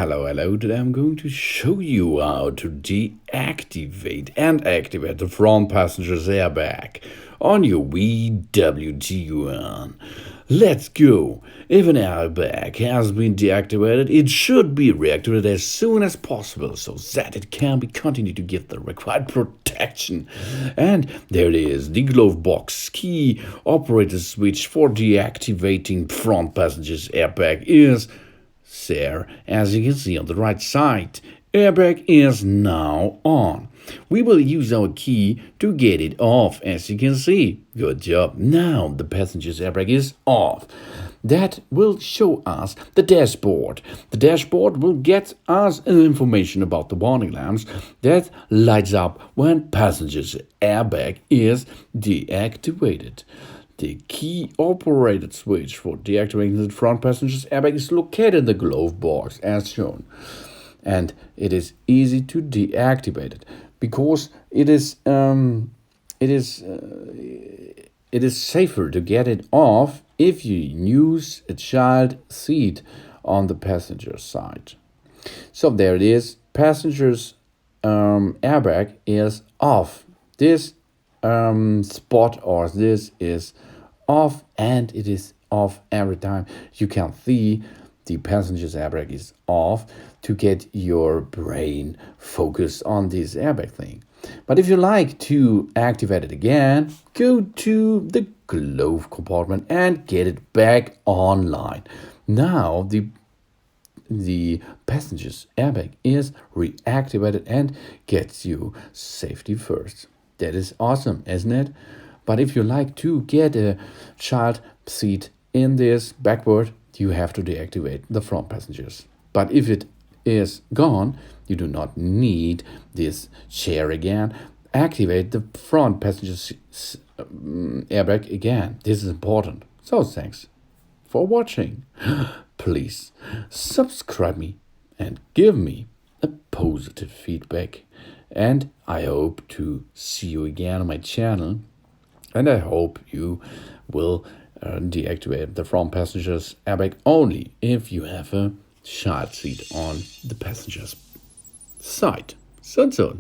Hello, today I'm going to show you how to deactivate and activate the front passenger's airbag on your VW Tiguan. Let's go! If an airbag has been deactivated, it should be reactivated as soon as possible so that it can be continued to give the required protection. And there it is, the glove box key operator switch for deactivating front passenger's airbag is there, as you can see on the right side. Airbag is now on. We will use our key to get it off, as you can see. Good job. Now the passenger's airbag is off. That will show us the dashboard. The dashboard will get us information about the warning lamps that lights up when passenger's airbag is deactivated. The key operated switch for deactivating the front passenger's airbag is located in the glove box as shown. And it is easy to deactivate it because it is safer to get it off if you use a child seat on the passenger side. So there it is. Passenger's airbag is off. This spot or this is off, and it is off every time. You can see the passenger's airbag is off to get your brain focused on this airbag thing. But if you like to activate it again, go to the glove compartment and get it back online. Now the passenger's airbag is reactivated and gets you safety first. That is awesome, isn't it? But if you like to get a child seat in this backward, you have to deactivate the front passengers. But if it is gone, you do not need this chair again. Activate the front passenger's airbag again. This is important. So thanks for watching. Please subscribe me and give me a positive feedback. And I hope to see you again on my channel. And I hope you will deactivate the front passenger's airbag only if you have a child seat on the passenger's side. So.